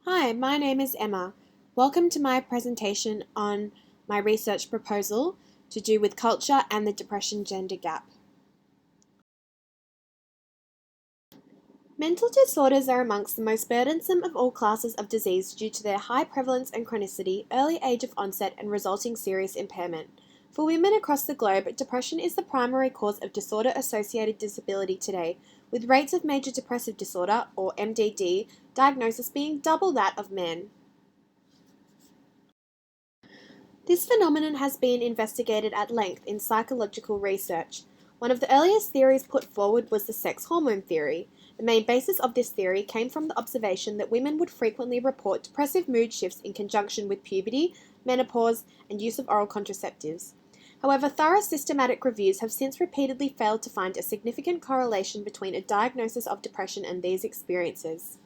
Hi, my name is Emma. Welcome to my presentation on my research proposal to do with culture and the depression gender gap. Mental disorders are amongst the most burdensome of all classes of disease due to their high prevalence and chronicity, early age of onset, and resulting serious impairment. For women across the globe, depression is the primary cause of disorder-associated disability today, with rates of major depressive disorder, or MDD, diagnosis being double that of men. This phenomenon has been investigated at length in psychological research. One of the earliest theories put forward was the sex hormone theory. The main basis of this theory came from the observation that women would frequently report depressive mood shifts in conjunction with puberty, menopause, and use of oral contraceptives. However, thorough systematic reviews have since repeatedly failed to find a significant correlation between a diagnosis of depression and these experiences.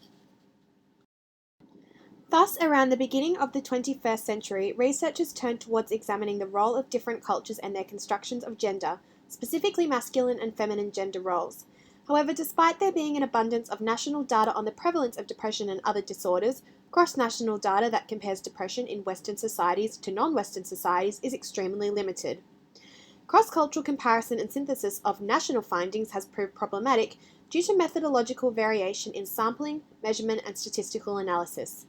Thus, around the beginning of the 21st century, researchers turned towards examining the role of different cultures and their constructions of gender, specifically masculine and feminine gender roles. However, despite there being an abundance of national data on the prevalence of depression and other disorders, cross-national data that compares depression in Western societies to non-Western societies is extremely limited. Cross-cultural comparison and synthesis of national findings has proved problematic due to methodological variation in sampling, measurement, and statistical analysis.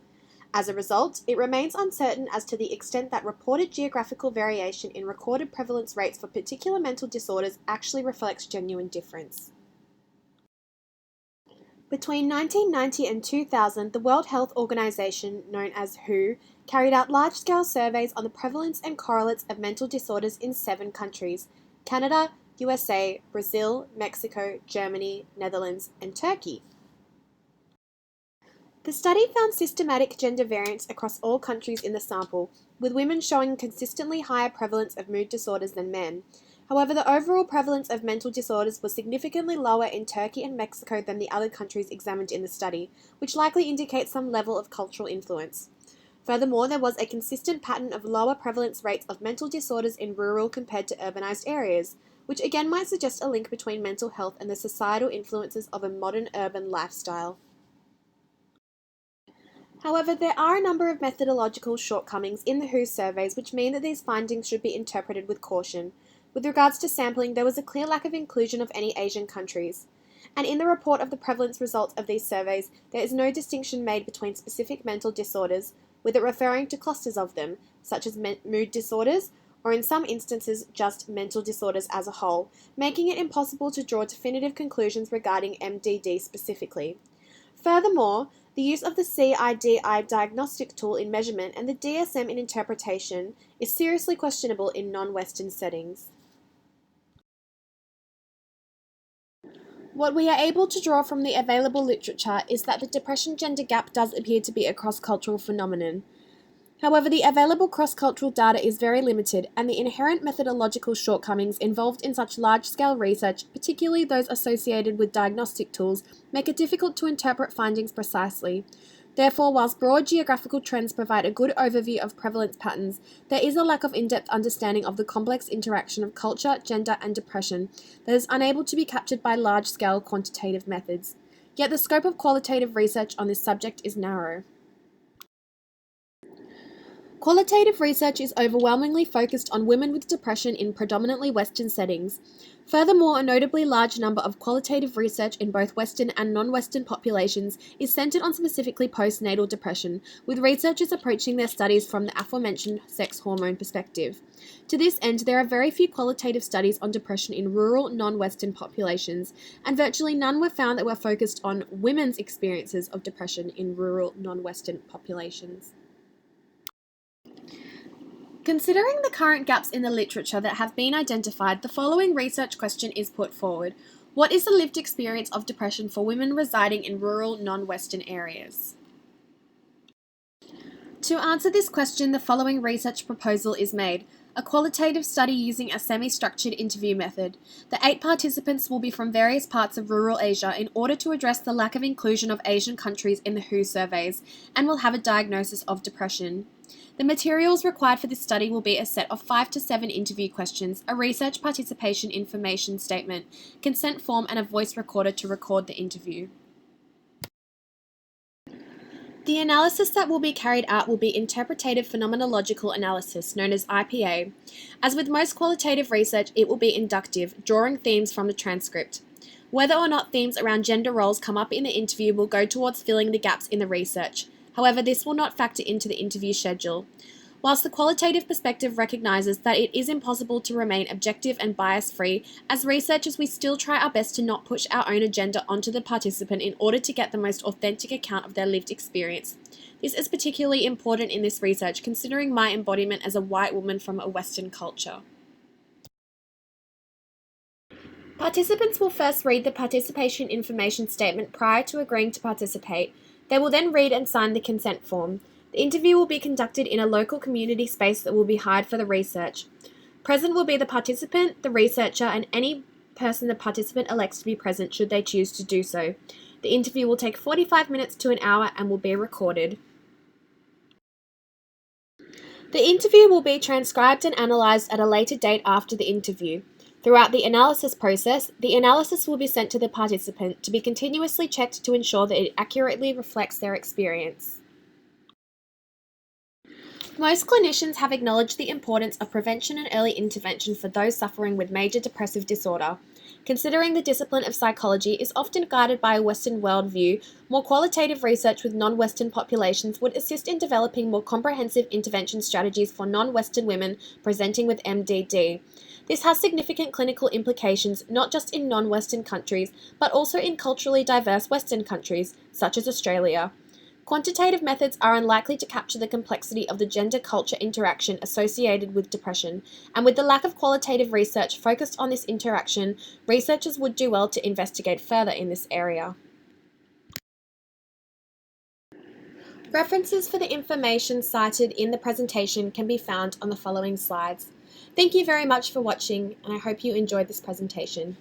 As a result, it remains uncertain as to the extent that reported geographical variation in recorded prevalence rates for particular mental disorders actually reflects genuine difference. Between 1990 and 2000, the World Health Organization, known as WHO, carried out large-scale surveys on the prevalence and correlates of mental disorders in 7 countries: Canada, USA, Brazil, Mexico, Germany, Netherlands, and Turkey. The study found systematic gender variance across all countries in the sample, with women showing consistently higher prevalence of mood disorders than men. However, the overall prevalence of mental disorders was significantly lower in Turkey and Mexico than the other countries examined in the study, which likely indicates some level of cultural influence. Furthermore, there was a consistent pattern of lower prevalence rates of mental disorders in rural compared to urbanized areas, which again might suggest a link between mental health and the societal influences of a modern urban lifestyle. However, there are a number of methodological shortcomings in the WHO surveys which mean that these findings should be interpreted with caution. With regards to sampling, there was a clear lack of inclusion of any Asian countries. And in the report of the prevalence results of these surveys, there is no distinction made between specific mental disorders, with it referring to clusters of them, such as mood disorders, or in some instances just mental disorders as a whole, making it impossible to draw definitive conclusions regarding MDD specifically. Furthermore, the use of the CIDI diagnostic tool in measurement and the DSM in interpretation is seriously questionable in non-Western settings. What we are able to draw from the available literature is that the depression gender gap does appear to be a cross-cultural phenomenon. However, the available cross-cultural data is very limited, and the inherent methodological shortcomings involved in such large-scale research, particularly those associated with diagnostic tools, make it difficult to interpret findings precisely. Therefore, whilst broad geographical trends provide a good overview of prevalence patterns, there is a lack of in-depth understanding of the complex interaction of culture, gender, and depression that is unable to be captured by large-scale quantitative methods. Yet the scope of qualitative research on this subject is narrow. Qualitative research is overwhelmingly focused on women with depression in predominantly Western settings. Furthermore, a notably large number of qualitative research in both Western and non-Western populations is centered on specifically postnatal depression, with researchers approaching their studies from the aforementioned sex hormone perspective. To this end, there are very few qualitative studies on depression in rural, non-Western populations, and virtually none were found that were focused on women's experiences of depression in rural, non-Western populations. Considering the current gaps in the literature that have been identified, the following research question is put forward. What is the lived experience of depression for women residing in rural, non-Western areas? To answer this question, the following research proposal is made. A qualitative study using a semi-structured interview method. The 8 participants will be from various parts of rural Asia in order to address the lack of inclusion of Asian countries in the WHO surveys, and will have a diagnosis of depression. The materials required for this study will be a set of 5 to 7 interview questions, a research participation information statement, consent form, and a voice recorder to record the interview. The analysis that will be carried out will be interpretative phenomenological analysis, known as IPA. As with most qualitative research, it will be inductive, drawing themes from the transcript. Whether or not themes around gender roles come up in the interview will go towards filling the gaps in the research. However, this will not factor into the interview schedule. Whilst the qualitative perspective recognises that it is impossible to remain objective and bias-free, as researchers we still try our best to not push our own agenda onto the participant in order to get the most authentic account of their lived experience. This is particularly important in this research, considering my embodiment as a white woman from a Western culture. Participants will first read the participation information statement prior to agreeing to participate. They will then read and sign the consent form. The interview will be conducted in a local community space that will be hired for the research. Present will be the participant, the researcher, and any person the participant elects to be present should they choose to do so. The interview will take 45 minutes to an hour and will be recorded. The interview will be transcribed and analysed at a later date after the interview. Throughout the analysis process, the analysis will be sent to the participant to be continuously checked to ensure that it accurately reflects their experience. Most clinicians have acknowledged the importance of prevention and early intervention for those suffering with major depressive disorder. Considering the discipline of psychology is often guided by a Western worldview, more qualitative research with non-Western populations would assist in developing more comprehensive intervention strategies for non-Western women presenting with MDD. This has significant clinical implications not just in non-Western countries, but also in culturally diverse Western countries, such as Australia. Quantitative methods are unlikely to capture the complexity of the gender-culture interaction associated with depression, and with the lack of qualitative research focused on this interaction, researchers would do well to investigate further in this area. References for the information cited in the presentation can be found on the following slides. Thank you very much for watching, and I hope you enjoyed this presentation.